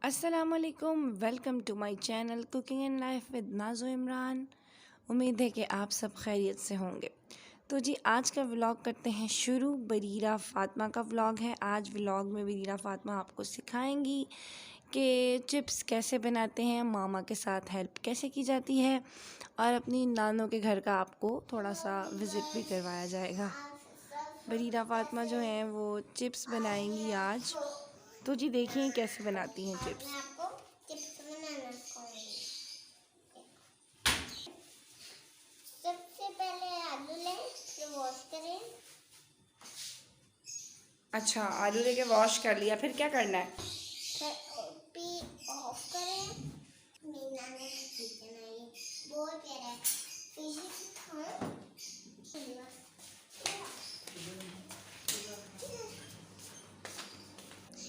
अस्सलामुअलैकुम, welcome to my channel cooking and life with Nazo Imran. उम्मीद है कि आप सब खैरियत से होंगे। तो जी आज का व्लॉग करते हैं शुरू। बरीरा फ़ातिमा का व्लॉग है। आज व्लॉग में बरीरा फ़ातिमा आपको सिखाएंगी कि चिप्स कैसे बनाते हैं, मामा के साथ हेल्प कैसे की जाती है और अपनी नानो के घर का आपको थोड़ा सा विज़िट भी करवाया जाएगा। बरीरा फ़ातिमा जो हैं वो चिप्स बनाएंगी आज। तो जी देखिए कैसे बनाती हैं चिप्स। मैं आपको चिप्स बनाना सिखाऊंगी। सबसे पहले आलू लें, फिर वॉश करें। अच्छा, आलू लेके वॉश कर लिया, फिर क्या करना है? फिर पी ऑफ करें। मेरी नानी का किचन है, ये बहुत प्यारा है। फिश खाओ।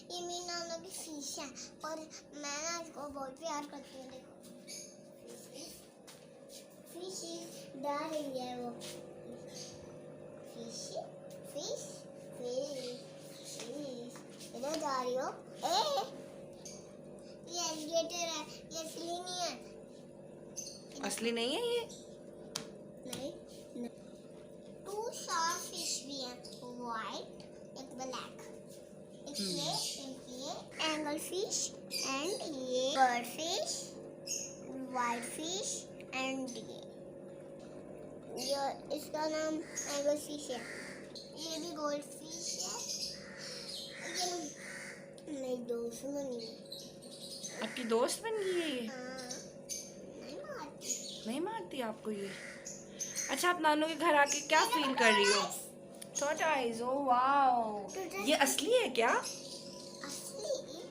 ये मेरी नाना की फिश है और मैं ना इसको बहुत प्यार करती हूँ। देखो फिश डाल रही है वो। फिश फिश फिश फिश इधर जा रही हो। ये एलिगेटर है, ये असली नहीं है। असली नहीं है ये? नहीं, नहीं। 2 शार्क फिश भी हैं, वाइट एक ब्लैक। एक ये एंगल फिश एंड ये bird fish, white fish and ये इसका नाम एंगल फिश है। ये भी गोल्ड फिश है। ये मेरी दोस्त बनी है। आपकी दोस्त बन गई है ये? नहीं मारती। नहीं मारती आपको ये? अच्छा, आप नानू के घर आके क्या फील कर रही हो? टॉर्टोइज, ओ वाओ, ये असली है क्या? असली?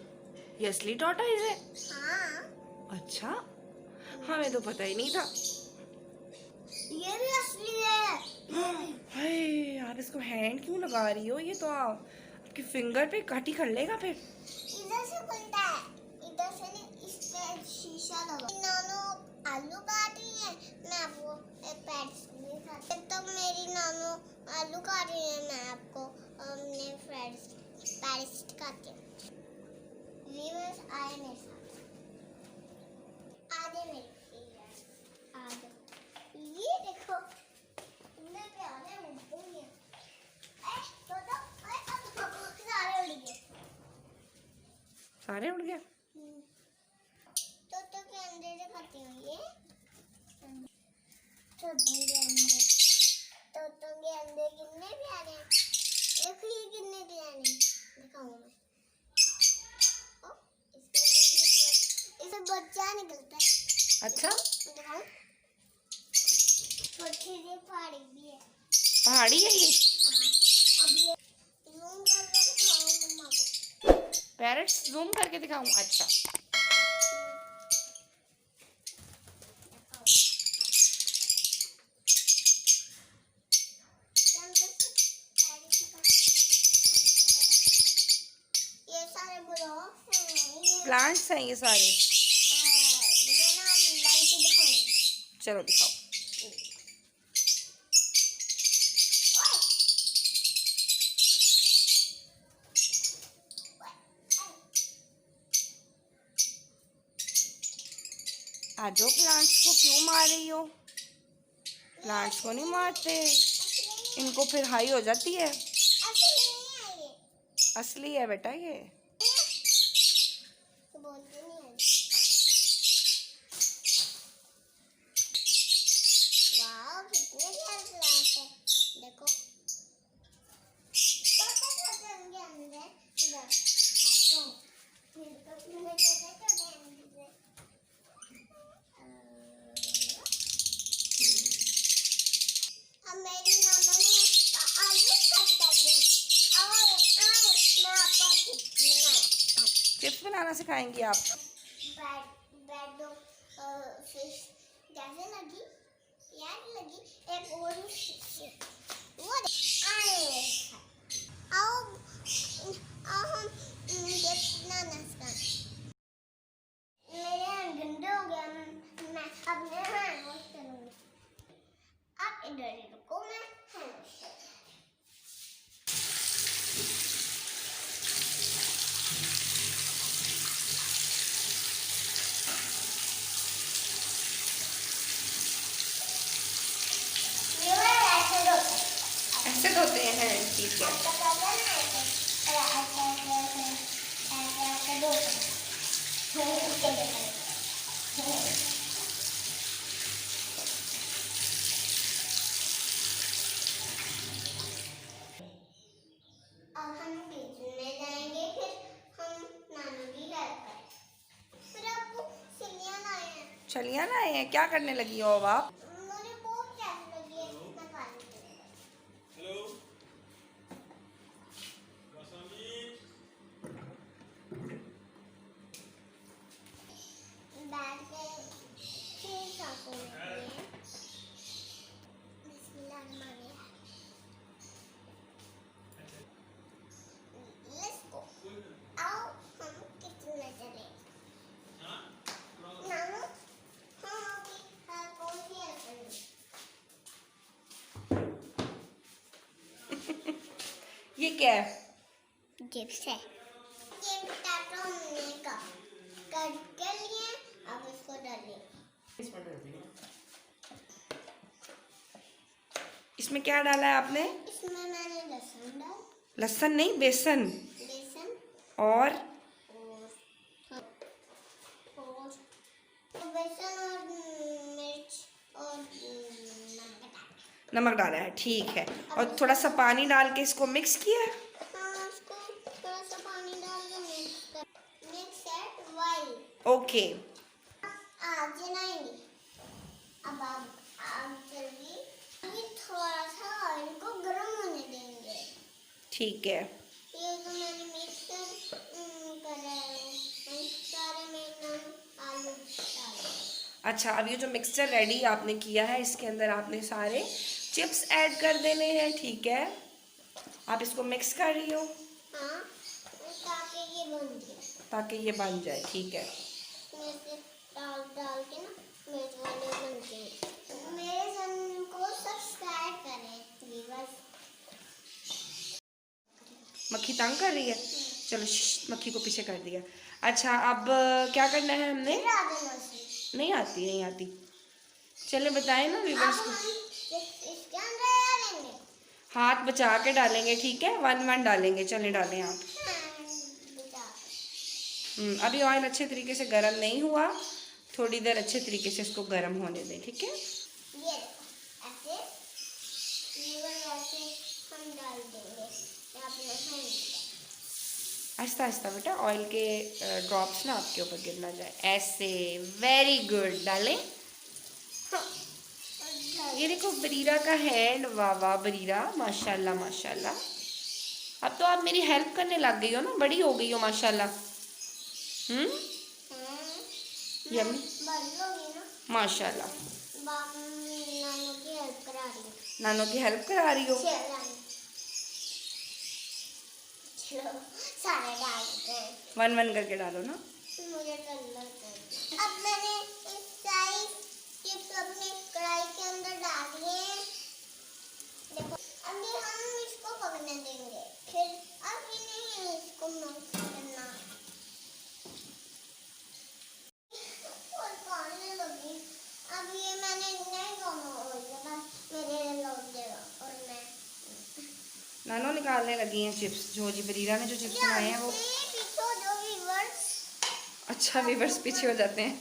ये असली टॉर्टोइज है? हाँ। अच्छा, हमें तो पता ही नहीं था। ये भी असली है। हाय, आप इसको हैंड क्यों लगा रही हो? ये तो आपकी फिंगर पे कट ही कर लेगा फिर। इधर से खुलता है, इधर से नहीं, इस पे शीशा लगा। नानो आलू काट रही है, मैं आपको पैट्स दिखाती हूँ। तो मेरी नानो आलू काट रही है, मैं आपको अपने पैट्स दिखाती हूँ। व्यूअर्स आए मेरे साथ, आधे मेरे आधे। ये देखो कितने प्यारे उड़ते हैं। सारे उड़ गए। सारे उड़ गए? तो के अंदर से खाती हूँ ये। तोतों के अंडे, तोतों के अंडे कितने प्यारे हैं। देखो ये कितने प्यारे हैं, दिखाऊँ मैं। ओ, इससे बच्चा निकलता है। अच्छा, दिखाऊँ? छोटी सी पहाड़ी भी है। पहाड़ी है ये? हाँ, अब ये जूम करके दिखाऊँ मम्मा को। पैरट्स जूम करके दिखाऊं? अच्छा, ये सारे ब्लॉक्स हैं, प्लांट्स हैं ये सारे? मैं ना लाइट दिखाऊंगी। चलो दिखाओ। आज जो प्लांट्स को क्यों मार रही हो? प्लांट्स को नहीं मारते, इनको फिर हाई हो जाती है। असली है बेटा ये। बोलते नहीं है। वाह कितने प्यारे प्लांट है, देखो। छोटे उनके अंदर इधर देखो, फिर तो कितने छोटे अंदर। अब मेरी नाना ने आलू कट कर दिया और मैं आपको चिप्स बनाना सिखाएंगी आप? ब्रेड फिश कैसे लगी, यार लगी। एक और वो आए आओ आओ हम बनाना सिखाएं। मेरे हाथ गंदे हो गए, मैं अपने हैंड वॉश करूंगी। आप इधर ही रुको, मैं हैंड वॉश करूंगी। से धोते हैं, ठीक है। अब हम किचन में जाएंगे, फिर हम नानू की हेल्प करेंगे। फिर आपको सिलियां लाए हैं। चलिए ना, ये क्या करने लगी हो अब आप? मुझे बहुत प्यास लगी है, मैं पानी पीने गई। हेलो बैठ के फिर चाकू में बिस्मिल्लाहिर्रहमानिर्रहीम। Let's go. आओ हम किचन में चले। नानू, हम अभी कौन सी हेल्प करेंगे? ये क्या है? चिप्स है। ये पोटैटो हमने कट कर लिए, अब इसको डालिए। इसमें क्या डाला है आपने? इसमें मैंने लहसुन डाल, लहसुन नहीं, बेसन। बेसन और और बेसन और मिर्च और नमक डाला है, ठीक है। और थोड़ा सा पानी डाल के इसको मिक्स किया है। हाँ, उसको थोड़ा सा पानी डाल के मिक्स एट वाइल। ओके। आज जलाएंगे। अब आप जल्दी अभी थोड़ा सा ऑयल को गर्म होने देंगे। ठीक है। ये जो मैंने मिक्स करा है, सारे में आलू डाले। अच्छा, अब ये जो मिक्सचर रेडी आपने किया है, इसके अंदर आपने सारे चिप्स ऐड कर देने हैं, ठीक है। आप इसको मिक्स कर रही हो? हाँ, ताकि ये बन जाए। ताकि ये बन जाए, ठीक है। ऐसे डाल डाल के ना मेरे वाले बनते हैं। मेरे चैनल को सब्सक्राइब करें व्यूअर्स। मक्खी तंग कर रही है, चलो मक्खी को पीछे कर दिया। अच्छा, अब क्या करना है हमने? नहीं आती, नहीं आती। चले बताएं ना व्यूअर्स को। इसके अंदर डालेंगे, हाथ बचा के डालेंगे, ठीक है। 1 डालेंगे, चले डालें आप। अभी ऑयल अच्छे तरीके से गर्म नहीं हुआ, थोड़ी देर अच्छे तरीके से इसको गर्म होने दें, ठीक है। ये ऐसे ऐसे हम डाल देंगे। आहिस्ता आहिस्ता बेटा, ऑयल के ड्रॉप्स ना आपके ऊपर गिर ना जाए, ऐसे। वेरी गुड, डालें। ये देखो बरीरा का हैंड, वाह वाह बरीरा, माशाल्लाह माशाल्लाह। अब तो आप मेरी हेल्प करने लग गई हो ना, बड़ी हो गई हो माशाल्लाह। यम्मी, माशाल्लाह। नानो की हेल्प करा रही हो। सारे डाल देते हैं। 1 करके डालो ना। मुझे डर लगता है। अब मैंने इस सारी चिप्स अपने कढ़ाई के अंदर डाल दिए। देखो, अभी हम इसको पकने देंगे, फिर अभी नहीं इसको मिक्स करना। और पानी लगी। अब ये मैंने नहीं दोनों मेरे लग जाएगा और मैं नानो निकालने लगी हैं चिप्स। जो जी बरीरा ने जो चिप्स बनाए हैं वो। पीछे जो व्यूअर्स, अच्छा, व्यूअर्स पीछे हो जाते हैं।